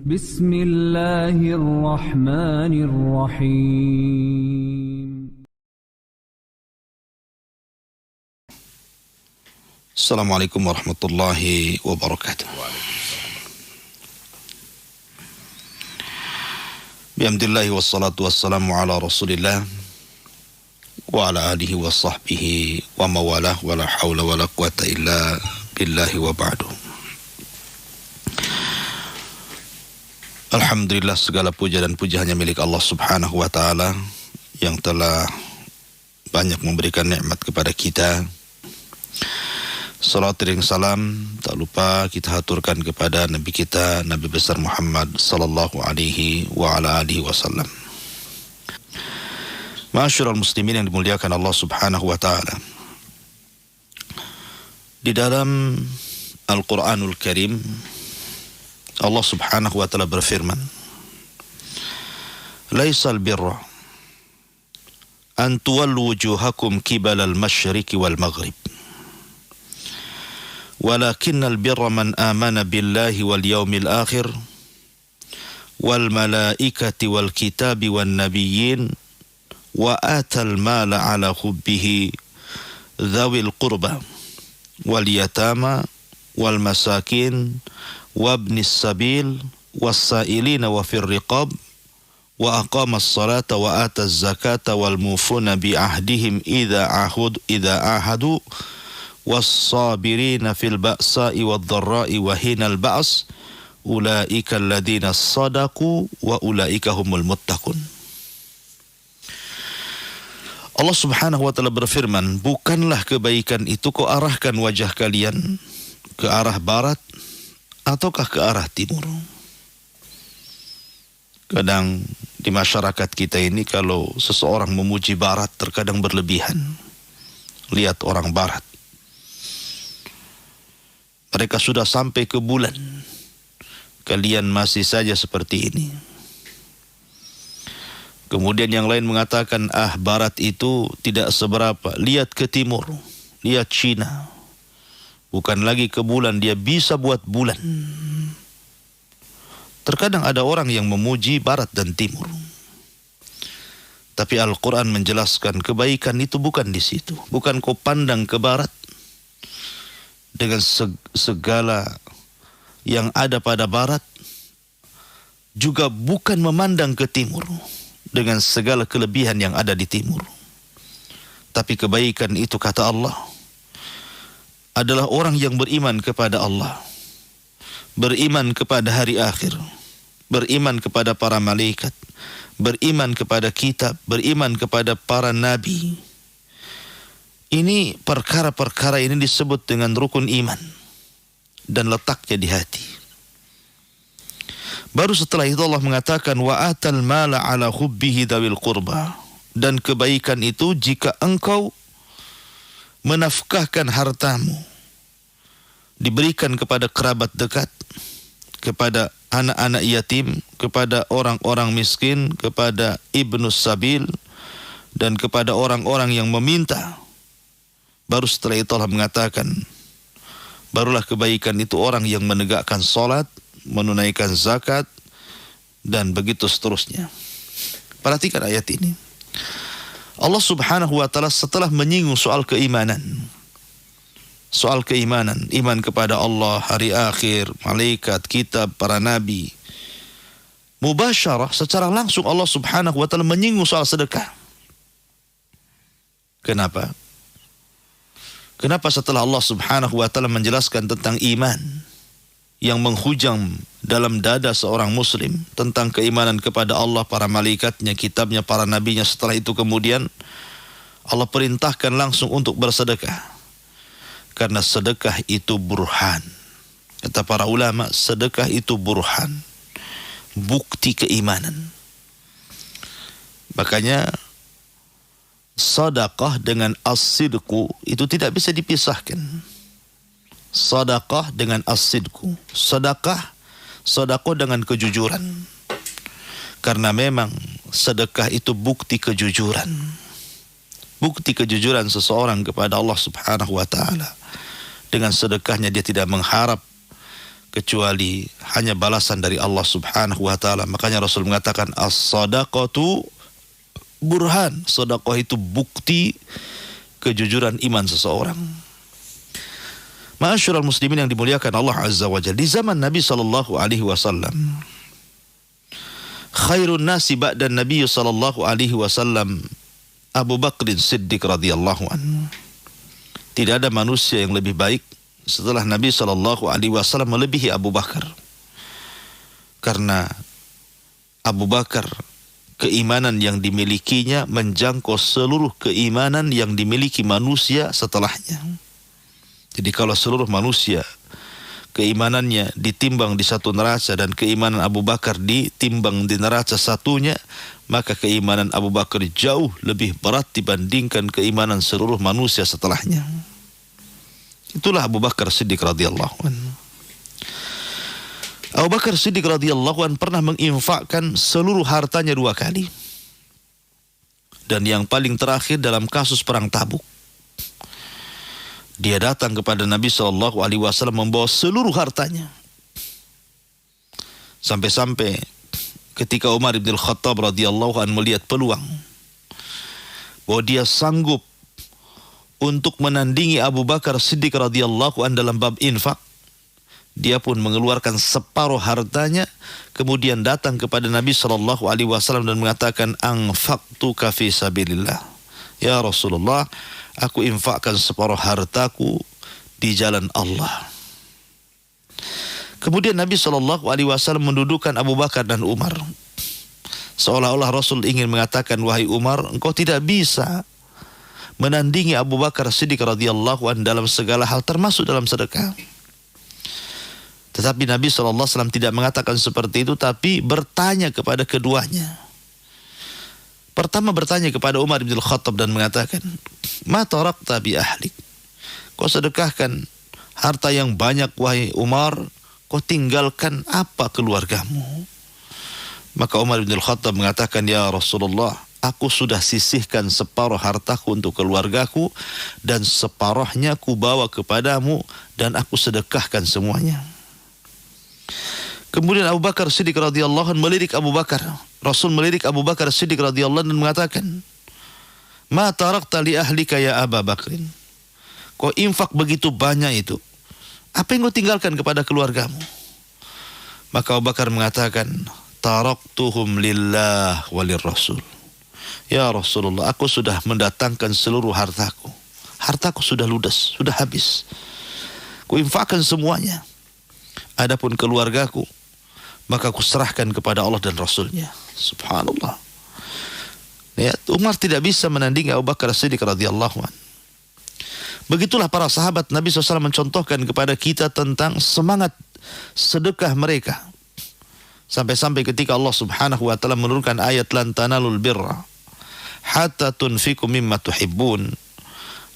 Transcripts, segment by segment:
Bismillahirrahmanirrahim. Assalamualaikum warahmatullahi wabarakatuh. Bihamdillahi wassalatu wassalamu ala rasulillah wa ala alihi wa sahbihi wa mawalah wa la hawla wa la quwata illa billahi wa ba'du. Alhamdulillah, segala puja dan puji hanya milik Allah subhanahu wa ta'ala yang telah banyak memberikan nikmat kepada kita. Salat dan salam tak lupa kita haturkan kepada Nabi kita, Nabi besar Muhammad sallallahu alaihi wa ala alihi wasallam. Ma'asyiral muslimin yang dimuliakan Allah subhanahu wa ta'ala, di dalam Al-Quranul Karim Allah subhanahu wa ta'ala berfirman, Laisal birra an tuwallu wujuhakum kibalal masyriqi wal maghrib walakinnal birra man amana billahi wal yawmil akhir wal malaikati wal kitabi wan nabiyyin wa atal mala ala hubbihi dhawil qurba wal yatama wal masakin wabnis sabil wasailina wa fir riqab wa aqamas salata wa ataz zakata wal mufuna bi ahdihim idza ahadu was-sabirina fil ba'sa'i wad-dharra'i wa hinal ba's ulaika alladziina shadaqu wa ulaika humul muttaqun. Allah subhanahu wa ta'ala berfirman, bukanlah kebaikan itu kau arahkan wajah kalian ke arah barat ataukah ke arah timur. Kadang di masyarakat kita ini kalau seseorang memuji barat terkadang berlebihan. Lihat orang barat, mereka sudah sampai ke bulan, kalian masih saja seperti ini. Kemudian yang lain mengatakan, barat itu tidak seberapa, lihat ke timur, lihat Cina, bukan lagi ke bulan, dia bisa buat bulan. Terkadang ada orang yang memuji barat dan timur. Tapi Al-Quran menjelaskan kebaikan itu bukan di situ. Bukan kau pandang ke barat dengan segala yang ada pada barat, juga bukan memandang ke timur dengan segala kelebihan yang ada di timur. Tapi kebaikan itu, kata Allah, adalah orang yang beriman kepada Allah, beriman kepada hari akhir, beriman kepada para malaikat, beriman kepada kitab, beriman kepada para nabi. Ini perkara-perkara ini disebut dengan rukun iman dan letaknya di hati. Baru setelah itu Allah mengatakan, wa atal mala ala hubbihi dawil qurba, dan kebaikan itu jika engkau menafkahkan hartamu, diberikan kepada kerabat dekat, kepada anak-anak yatim, kepada orang-orang miskin, kepada ibnus sabil, dan kepada orang-orang yang meminta. Baru setelah itu Allah mengatakan, barulah kebaikan itu orang yang menegakkan salat, menunaikan zakat, dan begitu seterusnya. Perhatikan ayat ini. Allah subhanahu wa ta'ala setelah menyinggung soal keimanan, iman kepada Allah, hari akhir, malaikat, kitab, para nabi, mubasyarah, secara langsung Allah subhanahu wa ta'ala menyinggung soal sedekah. Kenapa? Kenapa setelah Allah subhanahu wa ta'ala menjelaskan tentang iman yang menghujam dalam dada seorang muslim, tentang keimanan kepada Allah, para malaikatnya, kitabnya, para nabinya, setelah itu kemudian Allah perintahkan langsung untuk bersedekah? Karena sedekah itu burhan. Kata para ulama, sedekah itu burhan, bukti keimanan. Makanya sedekah dengan as-sidqu itu tidak bisa dipisahkan. Sedekah dengan as-sidqu, sedekah dengan kejujuran. Karena memang sedekah itu bukti kejujuran. Bukti kejujuran seseorang kepada Allah subhanahu wa ta'ala. Dengan sedekahnya dia tidak mengharap kecuali hanya balasan dari Allah Subhanahu wa taala. Makanya Rasul mengatakan as-shadaqatu burhan. Sedekah itu bukti kejujuran iman seseorang. Ma'asyiral muslimin yang dimuliakan Allah Azza wa Jalla, di zaman Nabi sallallahu alaihi wasallam, khairun nasi ba'da Nabi sallallahu alaihi wasallam Abu Bakr Siddiq radhiyallahu anhu. Tidak ada manusia yang lebih baik setelah Nabi sallallahu alaihi wasallam melebihi Abu Bakar. Karena Abu Bakar, keimanan yang dimilikinya menjangkau seluruh keimanan yang dimiliki manusia setelahnya. Jadi kalau seluruh manusia keimanannya ditimbang di satu neraca dan keimanan Abu Bakar ditimbang di neraca satunya, maka keimanan Abu Bakar jauh lebih berat dibandingkan keimanan seluruh manusia setelahnya. Itulah Abu Bakar Siddiq radhiyallahu anhu. Abu Bakar Siddiq radhiyallahu anhu pernah menginfakkan seluruh hartanya 2 kali. Dan yang paling terakhir dalam kasus perang Tabuk. Dia datang kepada Nabi SAW membawa seluruh hartanya. Sampai-sampai ketika Umar bin Khattab radhiyallahu anhu melihat peluang bahwa dia sanggup untuk menandingi Abu Bakar Siddiq radhiyallahu anhu dalam bab infak, dia pun mengeluarkan separuh hartanya, kemudian datang kepada Nabi SAW dan mengatakan, anfaqtuka fi sabilillah. Ya Rasulullah, aku infakkan separuh hartaku di jalan Allah. Kemudian Nabi SAW mendudukkan Abu Bakar dan Umar. Seolah-olah Rasul ingin mengatakan, wahai Umar, engkau tidak bisa menandingi Abu Bakar Siddiq radhiyallahu anhu dalam segala hal, termasuk dalam sedekah. Tetapi Nabi SAW tidak mengatakan seperti itu, tapi bertanya kepada keduanya. Pertama bertanya kepada Umar bin Khattab dan mengatakan, ma tarakta bi ahlik. Kau sedekahkan harta yang banyak wahai Umar, kau tinggalkan apa keluargamu? Maka Umar bin Khattab mengatakan, ya Rasulullah, aku sudah sisihkan separuh hartaku untuk keluargaku dan separuhnya ku bawa kepadamu dan aku sedekahkan semuanya. Kemudian Abu Bakar Siddiq radhiyallahu anhu melirik Abu Bakar. Rasul melirik Abu Bakar Siddiq radhiyallahu anhu dan mengatakan, ma tarakta li ahlika ya Abu Bakrin. Kau infak begitu banyak itu, apa yang kau tinggalkan kepada keluargamu? Maka Abu Bakar mengatakan, taraktuhum lillah walir rasul. Ya Rasulullah, aku sudah mendatangkan seluruh hartaku. Hartaku sudah ludes, sudah habis. Ku infakkan semuanya. Adapun keluargaku, maka aku serahkan kepada Allah dan Rasulnya. Subhanallah. Ya, Umar tidak bisa menandingi Abu Bakar Siddiq radhiyallahu anhu. Begitulah para sahabat Nabi SAW mencontohkan kepada kita tentang semangat sedekah mereka. Sampai-sampai ketika Allah Subhanahu wa taala menurunkan ayat lan tanalul birra hatta tunfiqu mimma tuhibbun.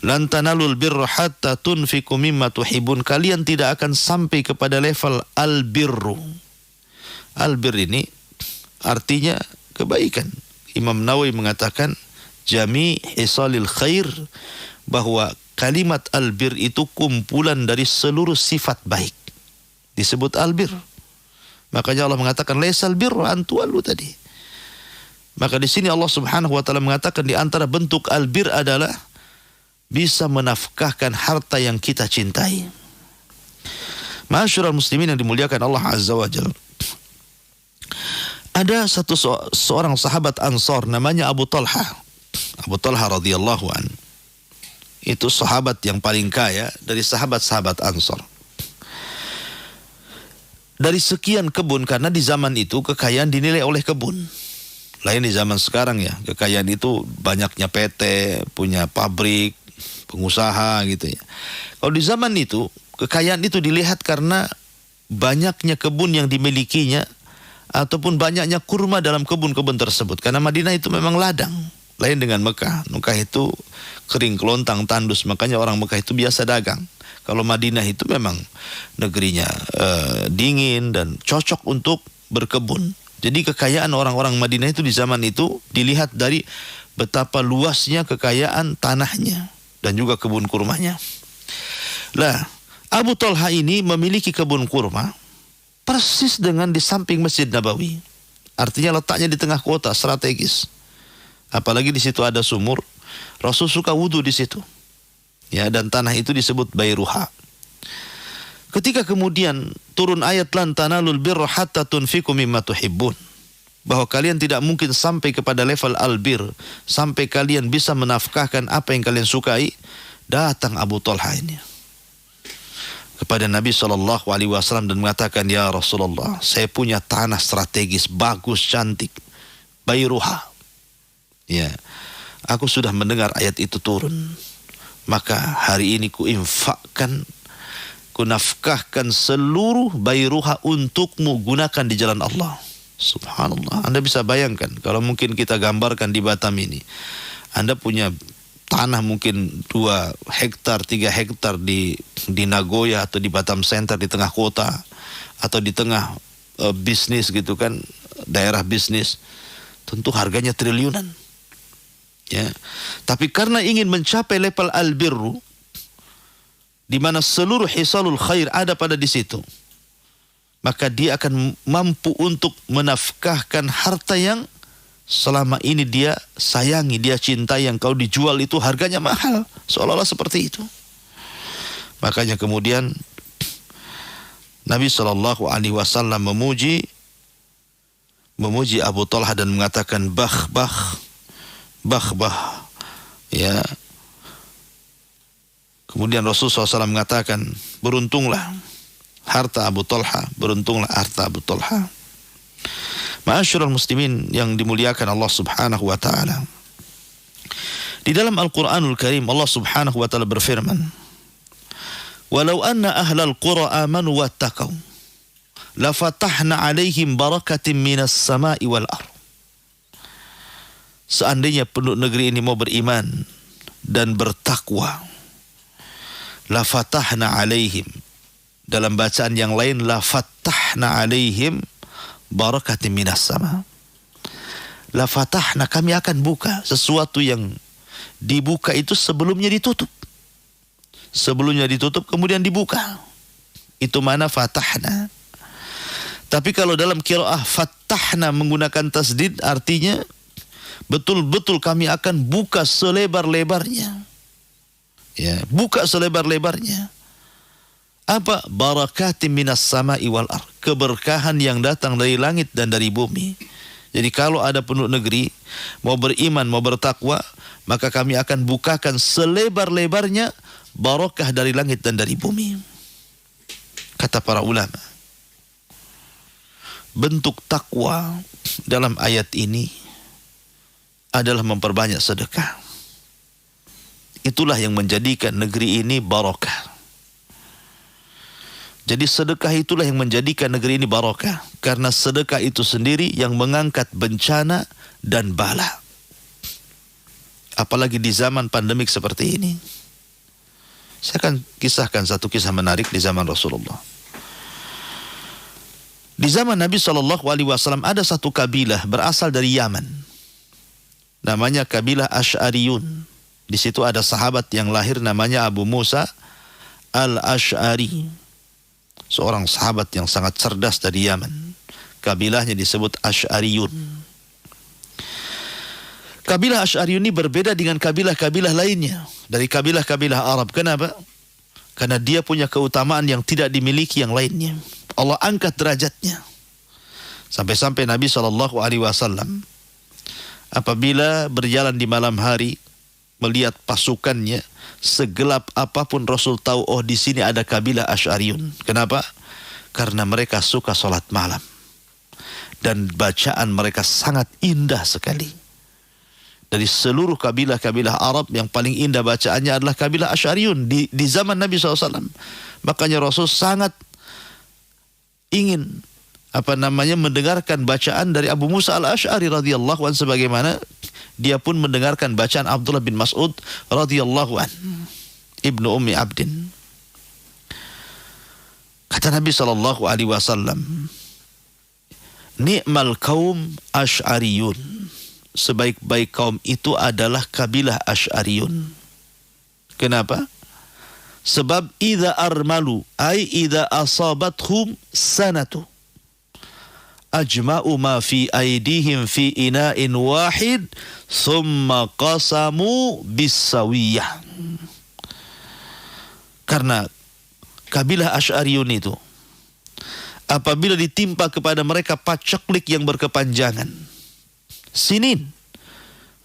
Lan tanalul birra hatta tunfiqu mimma tuhibbun. Kalian tidak akan sampai kepada level al-birru. Al-bir ini artinya kebaikan. Imam Nawawi mengatakan jami' hisalil khair, bahwa kalimat al-bir itu kumpulan dari seluruh sifat baik. Disebut al-bir. Makanya Allah mengatakan laisal birru an tuwallu tadi. Maka di sini Allah Subhanahu wa taala mengatakan di antara bentuk al-bir adalah bisa menafkahkan harta yang kita cintai. Ma'asyiral muslimin yang dimuliakan Allah Azza wa Jalla. Ada seorang sahabat Ansar namanya Abu Talha. Abu Talha radhiyallahu anhu. Itu sahabat yang paling kaya dari sahabat-sahabat Ansar. Dari sekian kebun, karena di zaman itu kekayaan dinilai oleh kebun. Lain di zaman sekarang ya, kekayaan itu banyaknya PT, punya pabrik, pengusaha gitu ya. Kalau di zaman itu, kekayaan itu dilihat karena banyaknya kebun yang dimilikinya, ataupun banyaknya kurma dalam kebun-kebun tersebut. Karena Madinah itu memang ladang, lain dengan Mekah. Mekah itu kering, kelontang, tandus, makanya orang Mekah itu biasa dagang. Kalau Madinah itu memang negerinya dingin dan cocok untuk berkebun. Jadi kekayaan orang-orang Madinah itu di zaman itu dilihat dari betapa luasnya kekayaan tanahnya dan juga kebun kurmanya. Lah, Abu Talha ini memiliki kebun kurma persis dengan di samping Masjid Nabawi. Artinya letaknya di tengah kota, strategis. Apalagi di situ ada sumur. Rasul suka wudu di situ. Ya, dan tanah itu disebut Bairuha. Ketika kemudian turun ayat lan tanalul birra hatta tunfiqu mimma tuhibbun, bahwa kalian tidak mungkin sampai kepada level albir sampai kalian bisa menafkahkan apa yang kalian sukai, datang Abu Talha ini kepada Nabi SAW dan mengatakan, ya Rasulullah, saya punya tanah strategis, bagus, cantik, Bairuha. Ya, aku sudah mendengar ayat itu turun. Maka hari ini kuinfakkan, kunafkahkan seluruh Bairuha untukmu, gunakan di jalan Allah. Subhanallah. Anda bisa bayangkan, kalau mungkin kita gambarkan di Batam ini, Anda punya tanah mungkin 2 hektar, 3 hektar di Nagoya atau di Batam Center di tengah kota atau di tengah bisnis gitu kan, daerah bisnis, tentu harganya triliunan. Ya. Tapi karena ingin mencapai level albirru di mana seluruh hisalul khair ada pada di situ, maka dia akan mampu untuk menafkahkan harta yang selama ini dia sayangi, dia cintai, yang kau dijual itu harganya mahal, seolah-olah seperti itu. Makanya kemudian Nabi SAW memuji Abu Talha dan mengatakan bah, ya. Kemudian Rasulullah SAW mengatakan, beruntunglah harta Abu Talha, beruntunglah harta Abu Talha. Ma'asyiral muslimin yang dimuliakan Allah Subhanahu wa taala. Di dalam Al-Qur'anul Karim Allah Subhanahu wa taala berfirman, "Walau anna ahlal qura amanu wattaqau, la fatahna 'alaihim barakatin minas sama'i wal ardh." Seandainya penduduk negeri ini mau beriman dan bertakwa, la fatahna 'alaihim. Dalam bacaan yang lain, la fatahna 'alaihim barakatin minas sama. La fatahna, kami akan buka sesuatu yang dibuka itu sebelumnya ditutup. Sebelumnya ditutup kemudian dibuka. Itu mana fatahna. Tapi kalau dalam qiraah fatahna menggunakan tasdid, artinya betul-betul kami akan buka selebar-lebarnya. Ya, buka selebar-lebarnya. Apa? Barakatim minas sama'i wal ardh. Keberkahan yang datang dari langit dan dari bumi. Jadi kalau ada penduduk negeri mau beriman, mau bertakwa, maka kami akan bukakan selebar-lebarnya barakah dari langit dan dari bumi. Kata para ulama, bentuk takwa dalam ayat ini adalah memperbanyak sedekah. Itulah yang menjadikan negeri ini barakah. Jadi sedekah itulah yang menjadikan negeri ini barakah. Karena sedekah itu sendiri yang mengangkat bencana dan bala. Apalagi di zaman pandemik seperti ini. Saya akan kisahkan satu kisah menarik di zaman Rasulullah. Di zaman Nabi SAW ada satu kabilah berasal dari Yaman. Namanya kabilah Asy'ariyun. Di situ ada sahabat yang lahir namanya Abu Musa al-Asy'ari. Seorang sahabat yang sangat cerdas dari Yaman. Kabilahnya disebut Asy'ariyun. Kabilah Asy'ariyun ini berbeda dengan kabilah-kabilah lainnya dari kabilah-kabilah Arab. Kenapa? Karena dia punya keutamaan yang tidak dimiliki yang lainnya. Allah angkat derajatnya. Sampai-sampai Nabi SAW apabila berjalan di malam hari melihat pasukannya, segelap apapun Rasul tahu, oh di sini ada kabilah Asy'ariyun. Kenapa? Karena mereka suka sholat malam. Dan bacaan mereka sangat indah sekali. Dari seluruh kabilah-kabilah Arab yang paling indah bacaannya adalah kabilah Asy'ariyun di zaman Nabi SAW. Makanya Rasul sangat ingin mendengarkan bacaan dari Abu Musa al-Asy'ari radhiyallahu anhu, sebagaimana dia pun mendengarkan bacaan Abdullah bin Mas'ud radhiyallahu anhu, ibnu Ummi Abdin. Kata Nabi SAW, ni'mal kaum Asy'ariyun. Sebaik-baik kaum itu adalah kabilah Asy'ariyun. Kenapa? Sebab idza armalu, ay idza asabathum sanatu, ajma'u ma fi aidihim fi ina'in wahid thumma qasamu bisawiyah. Karena kabilah Asy'ariyun itu apabila ditimpa kepada mereka paceklik yang berkepanjangan, sinin,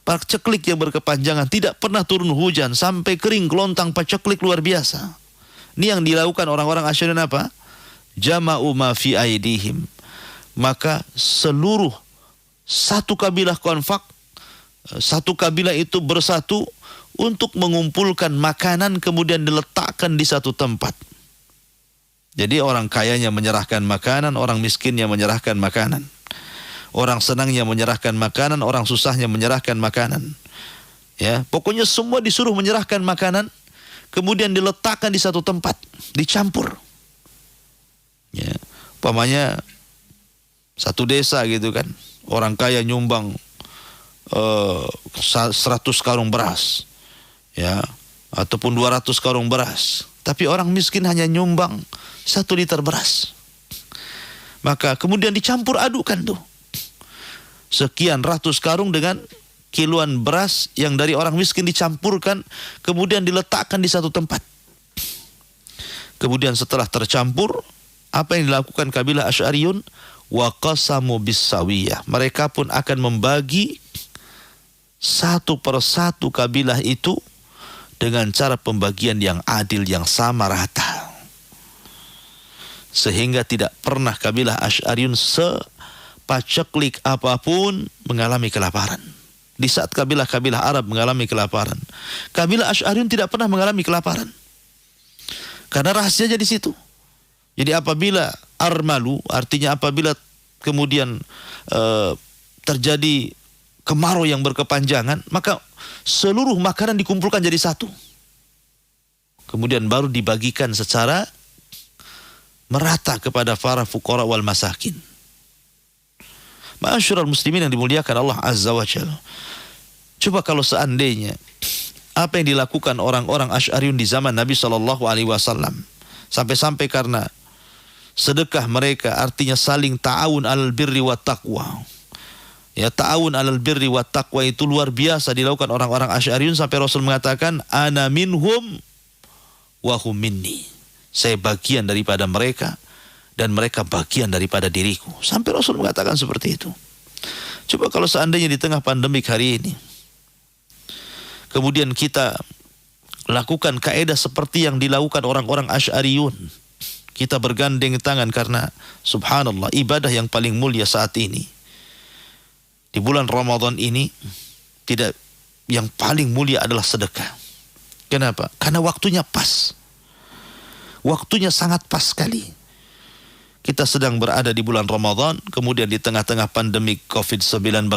paceklik yang berkepanjangan, tidak pernah turun hujan sampai kering gelontang paceklik luar biasa. Ini yang dilakukan orang-orang Asy'ariyun apa? Jama'u ma fi aidihim. Maka seluruh satu kabilah konfak, satu kabilah itu bersatu untuk mengumpulkan makanan kemudian diletakkan di satu tempat. Jadi orang kayanya menyerahkan makanan, orang miskinnya menyerahkan makanan. Orang senangnya menyerahkan makanan, orang susahnya menyerahkan makanan. Ya, pokoknya semua disuruh menyerahkan makanan, kemudian diletakkan di satu tempat, dicampur. Ya, umpamanya satu desa gitu kan, orang kaya nyumbang 100 karung beras, ya, ataupun 200 karung beras, tapi orang miskin hanya nyumbang 1 liter beras. Maka kemudian dicampur adukan tuh sekian ratus karung dengan kiloan beras yang dari orang miskin dicampurkan, kemudian diletakkan di satu tempat. Kemudian setelah tercampur, apa yang dilakukan kabilah Asy'ariyun? Wa qasamu bisawiyah. Mereka pun akan membagi satu persatu kabilah itu dengan cara pembagian yang adil, yang sama rata. Sehingga tidak pernah kabilah Asy'ariyun sepaceklik apapun mengalami kelaparan. Di saat kabilah-kabilah Arab mengalami kelaparan, kabilah Asy'ariyun tidak pernah mengalami kelaparan. Karena rahasianya di situ. Jadi apabila armalu, artinya apabila kemudian terjadi kemarau yang berkepanjangan, maka seluruh makanan dikumpulkan jadi satu. Kemudian baru dibagikan secara merata kepada para fuqara wal masakin. Ma'asyiral muslimin yang dimuliakan Allah Azza wa Jalla. Coba kalau seandainya apa yang dilakukan orang-orang Asy'ariyun di zaman Nabi SAW, sampai-sampai karena sedekah mereka, artinya saling ta'awun alal birri wa taqwa. Ya, ta'awun alal birri wa taqwa itu luar biasa dilakukan orang-orang Asy'ariyun sampai Rasul mengatakan ana minhum wa hum minni. Saya bagian daripada mereka dan mereka bagian daripada diriku. Sampai Rasul mengatakan seperti itu. Coba kalau seandainya di tengah pandemik hari ini kemudian kita lakukan kaedah seperti yang dilakukan orang-orang Asy'ariyun. Kita bergandeng tangan karena subhanallah ibadah yang paling mulia saat ini. Di bulan Ramadan ini tidak, yang paling mulia adalah sedekah. Kenapa? Karena waktunya pas. Waktunya sangat pas sekali. Kita sedang berada di bulan Ramadan, kemudian di tengah-tengah pandemi COVID-19,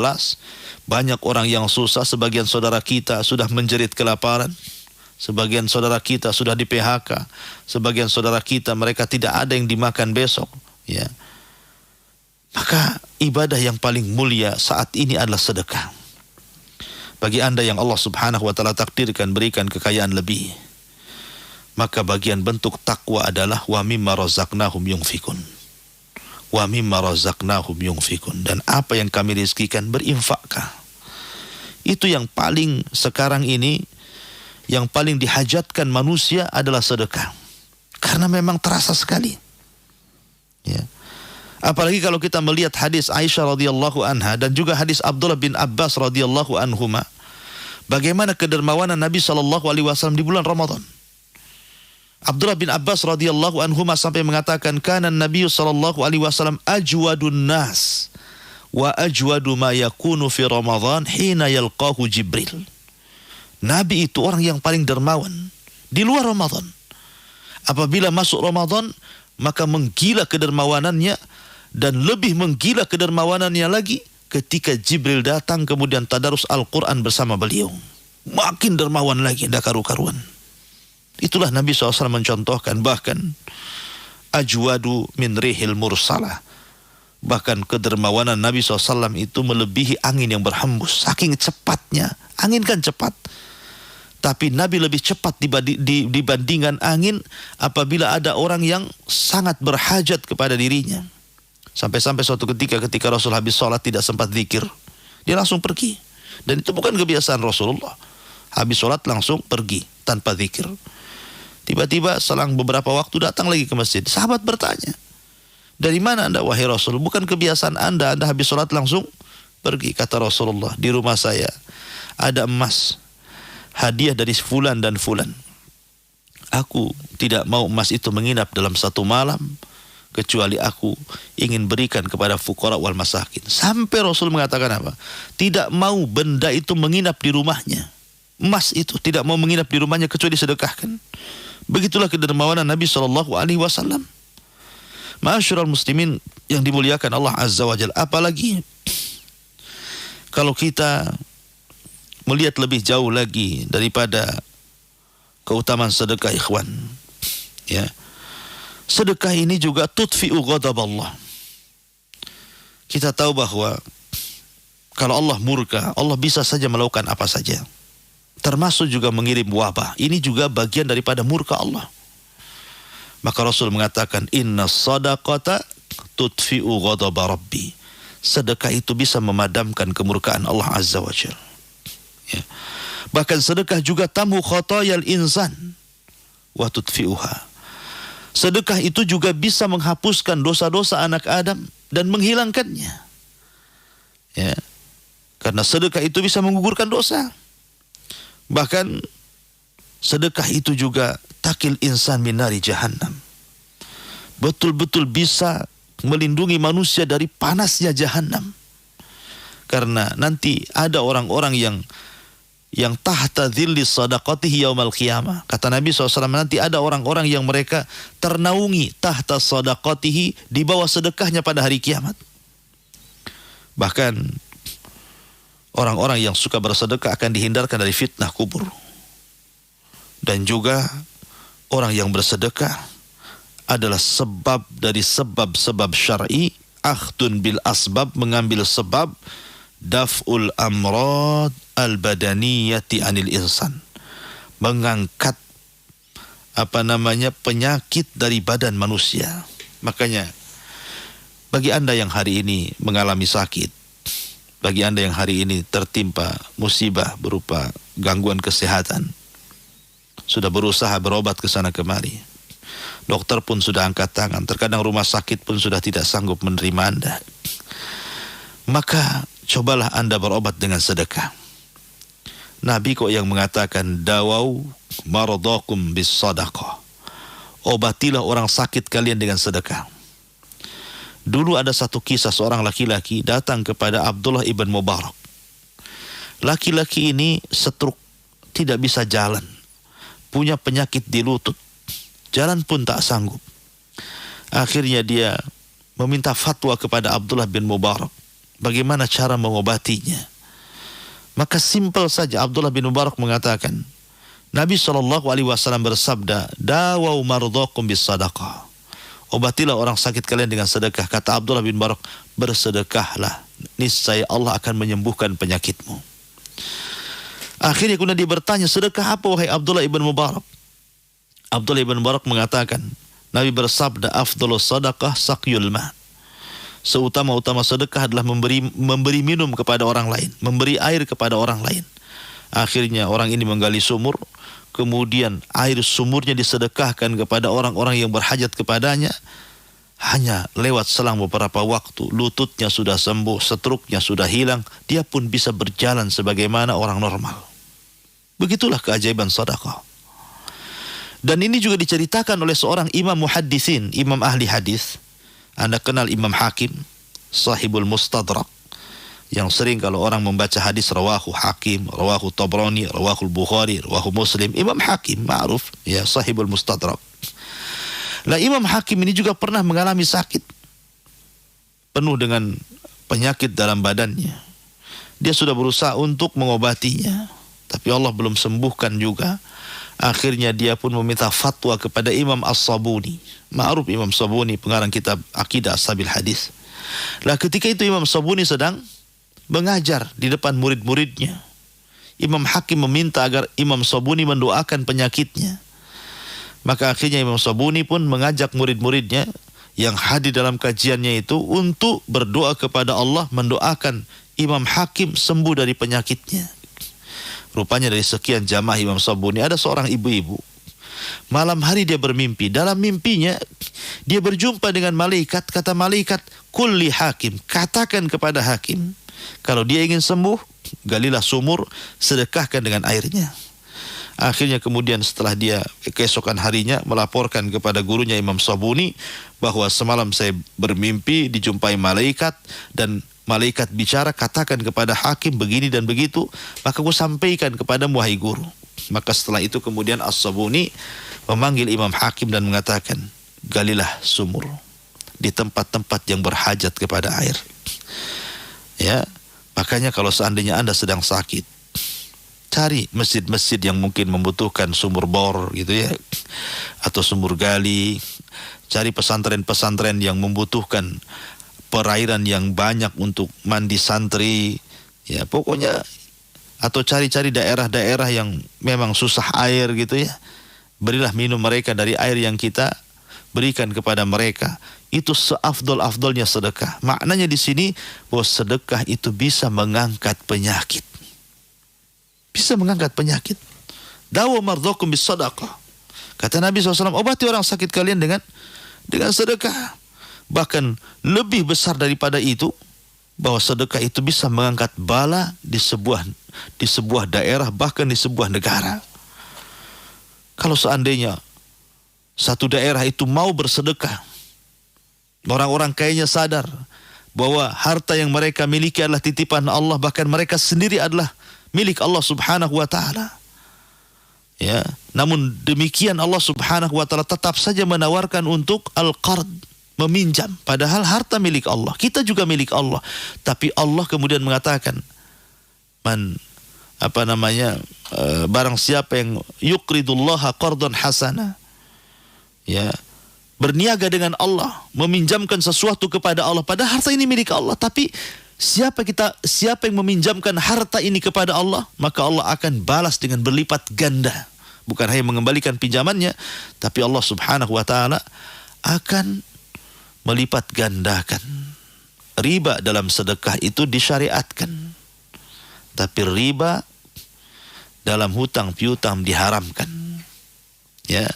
banyak orang yang susah, sebagian saudara kita sudah menjerit kelaparan. Sebagian saudara kita sudah di PHK, sebagian saudara kita mereka tidak ada yang dimakan besok, ya. Maka ibadah yang paling mulia saat ini adalah sedekah. Bagi Anda yang Allah Subhanahu wa taala takdirkan berikan kekayaan lebih, maka bagian bentuk takwa adalah wa mimma razaqnahum yunfikun. Wa mimma razaqnahum yunfikun, dan apa yang kami rizkikan berinfakkah. Itu yang paling sekarang ini, yang paling dihajatkan manusia adalah sedekah. Karena memang terasa sekali. Ya. Apalagi kalau kita melihat hadis Aisyah radhiyallahu anha dan juga hadis Abdullah bin Abbas radhiyallahu anhuma, bagaimana kedermawanan Nabi SAW di bulan Ramadan. Abdullah bin Abbas radhiyallahu anhuma sampai mengatakan, kana Nabi SAW ajwadun nas wa ajwadu ma yakunu fi Ramadan hina yalqahu Jibril. Nabi itu orang yang paling dermawan di luar Ramadan. Apabila masuk Ramadan, maka menggila kedermawanannya, dan lebih menggila kedermawanannya lagi ketika Jibril datang kemudian tadarus Al-Quran bersama beliau. Makin dermawan lagi, tidak karu-karuan. Itulah Nabi SAW mencontohkan, bahkan ajwadu min rihil mursalah. Bahkan kedermawanan Nabi SAW itu melebihi angin yang berhembus. Saking cepatnya, angin kan cepat. Tapi Nabi lebih cepat dibandingkan angin apabila ada orang yang sangat berhajat kepada dirinya. Sampai-sampai suatu ketika Rasul habis sholat tidak sempat zikir, dia langsung pergi. Dan itu bukan kebiasaan Rasulullah. Habis sholat langsung pergi tanpa zikir. Tiba-tiba selang beberapa waktu datang lagi ke masjid. Sahabat bertanya, dari mana anda wahai Rasul? Bukan kebiasaan anda habis sholat langsung pergi. Kata Rasulullah, di rumah saya ada emas, hadiah dari fulan dan fulan. Aku tidak mau emas itu menginap dalam satu malam, kecuali aku ingin berikan kepada fuqara wal masakin. Sampai Rasul mengatakan apa? Tidak mau benda itu menginap di rumahnya. Emas itu tidak mau menginap di rumahnya kecuali disedekahkan. Begitulah kedermawanan Nabi SAW. Ma'asyiral muslimin yang dimuliakan Allah Azza wa Jalla. Apalagi kalau kita melihat lebih jauh lagi daripada keutamaan sedekah, ikhwan, ya. Sedekah ini juga tudfi'u ghadab Allah. Kita tahu bahwa kalau Allah murka, Allah bisa saja melakukan apa saja. Termasuk juga mengirim wabah. Ini juga bagian daripada murka Allah. Maka Rasul mengatakan, inna sadaqata tudfi'u ghadab rabbi. Sedekah itu bisa memadamkan kemurkaan Allah Azza wa Jalla. Ya. Bahkan sedekah juga tamhu khatayal insan wa tudfi'uha. Sedekah itu juga bisa menghapuskan dosa-dosa anak Adam dan menghilangkannya. Ya. Karena sedekah itu bisa menggugurkan dosa. Bahkan sedekah itu juga takil insan min nari jahannam. Betul-betul bisa melindungi manusia dari panasnya jahannam. Karena nanti ada orang-orang yang tahta dhilli sadaqatihi yaumal qiyamah. Kata Nabi SAW, nanti ada orang-orang yang mereka ternaungi tahta sadaqatihi, di bawah sedekahnya pada hari kiamat. Bahkan orang-orang yang suka bersedekah akan dihindarkan dari fitnah kubur. Dan juga orang yang bersedekah adalah sebab dari sebab-sebab syar'i, akhdun bil asbab, mengambil sebab, daf'ul amrad al-badaniyati anil insan, mengangkat penyakit dari badan manusia. Makanya bagi anda yang hari ini mengalami sakit, bagi anda yang hari ini tertimpa musibah berupa gangguan kesehatan, sudah berusaha berobat ke sana kemari, dokter pun sudah angkat tangan, terkadang rumah sakit pun sudah tidak sanggup menerima anda, maka cobalah anda berobat dengan sedekah. Nabi kok yang mengatakan, dawau maradakum bis sadaqah. Obatilah orang sakit kalian dengan sedekah. Dulu ada satu kisah, seorang laki-laki datang kepada Abdullah ibn Mubarak. Laki-laki ini stroke, tidak bisa jalan, punya penyakit di lutut, jalan pun tak sanggup. Akhirnya dia meminta fatwa kepada Abdullah bin Mubarak, bagaimana cara mengobatinya. Maka simpel saja, Abdullah bin Mubarak mengatakan, Nabi SAW bersabda, dawau mardakum bis sadaqah. Obatilah orang sakit kalian dengan sedekah. Kata Abdullah bin Mubarak, bersedekahlah, niscaya Allah akan menyembuhkan penyakitmu. Akhirnya kemudian dia bertanya, sedekah apa wahai Abdullah ibn Mubarak? Abdullah ibn Mubarak mengatakan, Nabi bersabda, afdhalus sadaqah saqyul ma. Seutama-utama sedekah adalah memberi minum kepada orang lain, memberi air kepada orang lain. Akhirnya orang ini menggali sumur, kemudian air sumurnya disedekahkan kepada orang-orang yang berhajat kepadanya. Hanya lewat selang beberapa waktu, lututnya sudah sembuh, stroke-nya sudah hilang, dia pun bisa berjalan sebagaimana orang normal. Begitulah keajaiban sedekah. Dan ini juga diceritakan oleh seorang imam muhaddisin, imam ahli hadis. Anda kenal Imam Hakim, sahibul Mustadrak, yang sering kalau orang membaca hadis rawahu Hakim, rawahu Tabrani, rawahu Bukhari, rawahu Muslim. Imam Hakim ma'ruf, ya, sahibul Mustadrak. Lah Imam Hakim ini juga pernah mengalami sakit, penuh dengan penyakit dalam badannya. Dia sudah berusaha untuk mengobatinya, tapi Allah belum sembuhkan juga. Akhirnya dia pun meminta fatwa kepada Imam As-Sabuni. Ma'ruf Imam Sabuni, pengarang kitab Aqidah Ashabil Hadis. Lah ketika itu Imam Sabuni sedang mengajar di depan murid-muridnya. Imam Hakim meminta agar Imam Sabuni mendoakan penyakitnya. Maka akhirnya Imam Sabuni pun mengajak murid-muridnya yang hadir dalam kajiannya itu untuk berdoa kepada Allah, mendoakan Imam Hakim sembuh dari penyakitnya. Rupanya dari sekian jamaah Imam Sabuni ada seorang ibu-ibu. Malam hari dia bermimpi. Dalam mimpinya dia berjumpa dengan malaikat. Kata malaikat, kulli hakim, katakan kepada hakim, kalau dia ingin sembuh, galilah sumur, sedekahkan dengan airnya. Akhirnya kemudian setelah dia keesokan harinya melaporkan kepada gurunya Imam Sabuni bahwa semalam saya bermimpi dijumpai malaikat dan malaikat bicara, katakan kepada hakim begini dan begitu, maka aku sampaikan kepada wahai guru. Maka setelah itu kemudian As-Sabuni memanggil Imam Hakim dan mengatakan, galilah sumur di tempat-tempat yang berhajat kepada air. Ya, makanya kalau seandainya Anda sedang sakit, cari masjid-masjid yang mungkin membutuhkan sumur bor gitu ya, atau sumur gali. Cari pesantren-pesantren yang membutuhkan perairan yang banyak untuk mandi santri. Ya, pokoknya, atau cari-cari daerah-daerah yang memang susah air gitu ya. Berilah minum mereka dari air yang kita berikan kepada mereka. Itu seafdol-afdolnya sedekah. Maknanya di sini bahwa sedekah itu bisa mengangkat penyakit. Bisa mengangkat penyakit. Dawu mardhakum bis sadaqah. Kata Nabi SAW, obati orang sakit kalian dengan sedekah. Bahkan lebih besar daripada itu, bahwa sedekah itu bisa mengangkat bala di sebuah daerah, bahkan di sebuah negara. Kalau seandainya satu daerah itu mau bersedekah, orang-orang kayanya sadar bahwa harta yang mereka miliki adalah titipan Allah, bahkan mereka sendiri adalah milik Allah Subhanahu wa taala. Ya, namun demikian Allah Subhanahu wa taala tetap saja menawarkan untuk al-qard, meminjam, padahal harta milik Allah, kita juga milik Allah. Tapi Allah kemudian mengatakan, barang siapa yang yuqridullaha qardan hasana, ya, berniaga dengan Allah, meminjamkan sesuatu kepada Allah, padahal harta ini milik Allah, tapi siapa yang meminjamkan harta ini kepada Allah, maka Allah akan balas dengan berlipat ganda. Bukan hanya mengembalikan pinjamannya, tapi Allah Subhanahu wa taala akan melipat gandakan. Riba dalam sedekah itu disyariatkan, tapi riba dalam hutang piutang diharamkan. Ya,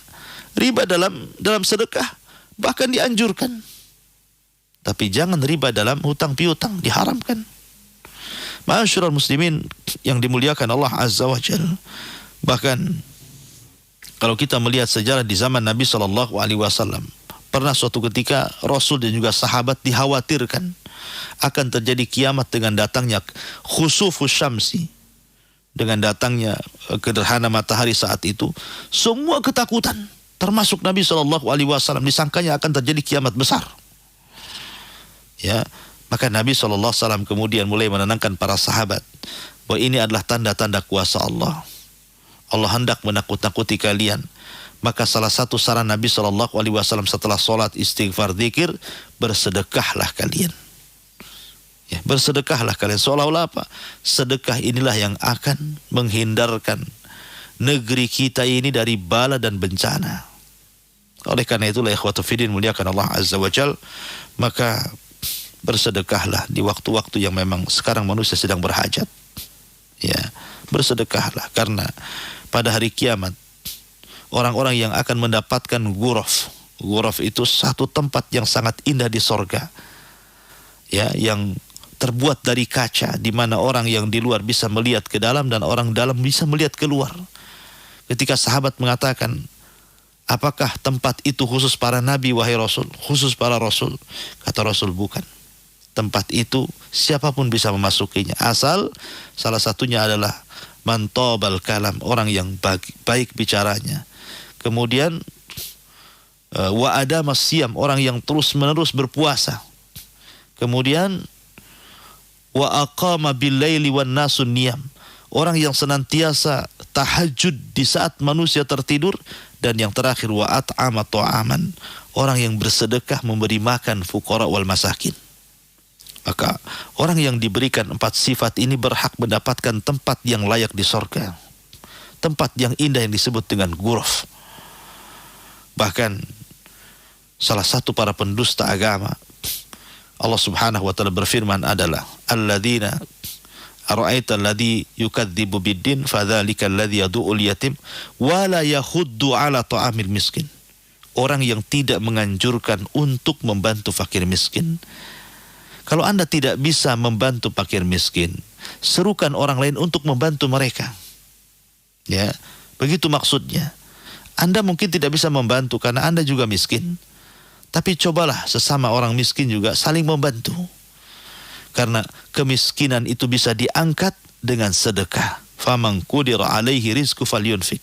riba dalam sedekah bahkan dianjurkan, tapi jangan riba dalam hutang piutang, diharamkan. Ma'asyiral muslimin yang dimuliakan Allah Azza wa Jalla. Bahkan kalau kita melihat sejarah di zaman Nabi SAW, pernah suatu ketika Rasul dan juga sahabat dikhawatirkan akan terjadi kiamat dengan datangnya khusufus syamsi, dengan datangnya gerhana matahari saat itu. Semua ketakutan, termasuk Nabi SAW, disangkanya akan terjadi kiamat besar. Ya, maka Nabi SAW kemudian mulai menenangkan para sahabat bahwa ini adalah tanda-tanda kuasa Allah. Allah hendak menakut-nakuti kalian. Maka salah satu saran Nabi SAW setelah sholat, istighfar, zikir, bersedekahlah kalian. Ya, bersedekahlah kalian. Seolah-olah apa? Sedekah inilah yang akan menghindarkan negeri kita ini dari bala dan bencana. Oleh karena itulah ikhwatu fiddin muliakan Allah Azza wa Jal, maka bersedekahlah di waktu-waktu yang memang sekarang manusia sedang berhajat. Ya, bersedekahlah, karena pada hari kiamat orang-orang yang akan mendapatkan ghuraf itu satu tempat yang sangat indah di sorga, ya, yang terbuat dari kaca, di mana orang yang di luar bisa melihat ke dalam dan orang dalam bisa melihat keluar. Ketika sahabat mengatakan, apakah tempat itu khusus para nabi wahai Rasul, khusus para Rasul? Kata Rasul, bukan. Tempat itu siapapun bisa memasukinya, asal salah satunya adalah man tabal kalam, orang yang baik bicaranya. Kemudian wa adamas siyam, orang yang terus-menerus berpuasa. Kemudian wa aqama bil laili wan nasun niyam, orang yang senantiasa tahajud di saat manusia tertidur. Dan yang terakhir wa at'ama ta'aman, orang yang bersedekah memberi makan fuqara wal masakin. Maka orang yang diberikan 4 sifat ini berhak mendapatkan tempat yang layak di sorga, tempat yang indah yang disebut dengan ghuraf. Bahkan salah satu para pendusta agama. Allah Subhanahu wa taala berfirman adalah alladzina ara'aita alladzi yukadzibu biddin fadzalika alladzi yad'ul yatim wa la yahuddu ala ta'amil miskin. Orang yang tidak menganjurkan untuk membantu fakir miskin. Kalau Anda tidak bisa membantu fakir miskin, serukan orang lain untuk membantu mereka. Ya, begitu maksudnya. Anda mungkin tidak bisa membantu karena Anda juga miskin. Tapi cobalah sesama orang miskin juga saling membantu. Karena kemiskinan itu bisa diangkat dengan sedekah. Faman qudira alaihi rizqu falyunfik.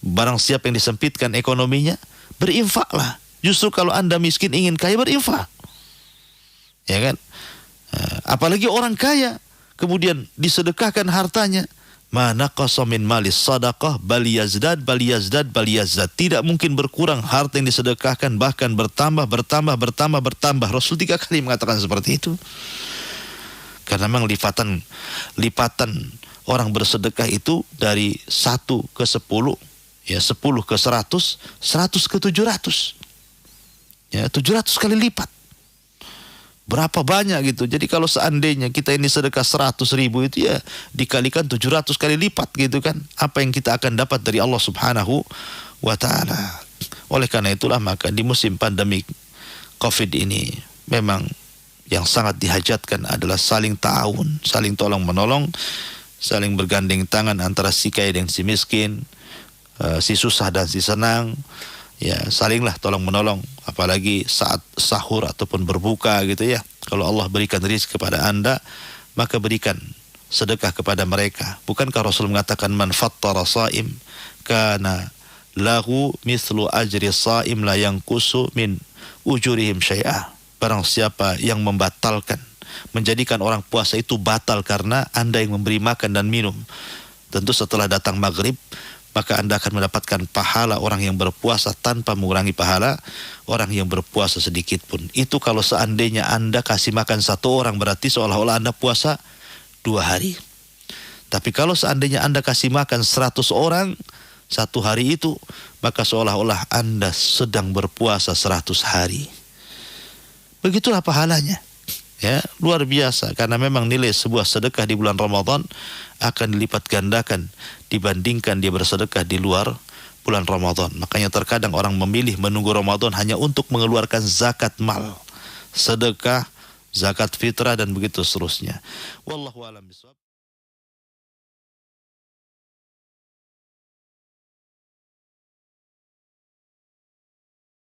Barang siapa yang disempitkan ekonominya, berinfaklah. Justru kalau Anda miskin ingin kaya, berinfak. Ya kan? Apalagi orang kaya, kemudian disedekahkan hartanya. Ma naqasa min malis sadaqah bal yazdad. Tidak mungkin berkurang harta yang disedekahkan, bahkan bertambah. Rasul 3 kali mengatakan seperti itu. Karena memang lipatan orang bersedekah itu dari 1 ke 10, ya 10 ke 100, 100 ke 700. Ya, 700 kali lipat. Berapa banyak gitu. Jadi kalau seandainya kita ini sedekah 100 ribu itu ya dikalikan 700 kali lipat gitu kan. Apa yang kita akan dapat dari Allah Subhanahu wa ta'ala. Oleh karena itulah maka di musim pandemi COVID ini memang yang sangat dihajatkan adalah saling ta'awun, saling tolong menolong, saling bergandeng tangan antara si kaya dan si miskin, si susah dan si senang. Ya, salinglah tolong menolong, apalagi saat sahur ataupun berbuka gitu ya. Kalau Allah berikan rezeki kepada Anda, maka berikan sedekah kepada mereka. Bukankah Rasul mengatakan man fattara shaim kana lahu mithlu ajri shaim la yanqusu min ujurihim syai'a. Barang siapa yang membatalkan, menjadikan orang puasa itu batal karena Anda yang memberi makan dan minum, tentu setelah datang maghrib maka Anda akan mendapatkan pahala orang yang berpuasa tanpa mengurangi pahala orang yang berpuasa sedikit pun. Itu kalau seandainya Anda kasih makan 1 orang, berarti seolah-olah Anda puasa 2 hari. Tapi kalau seandainya Anda kasih makan 100 orang 1 hari itu, maka seolah-olah Anda sedang berpuasa 100 hari. Begitulah pahalanya. Ya, luar biasa, karena memang nilai sebuah sedekah di bulan Ramadan akan dilipat gandakan dibandingkan dia bersedekah di luar bulan Ramadan. Makanya terkadang orang memilih menunggu Ramadan hanya untuk mengeluarkan zakat mal, sedekah, zakat fitrah dan begitu seterusnya. Wallahu a'lam bishawab.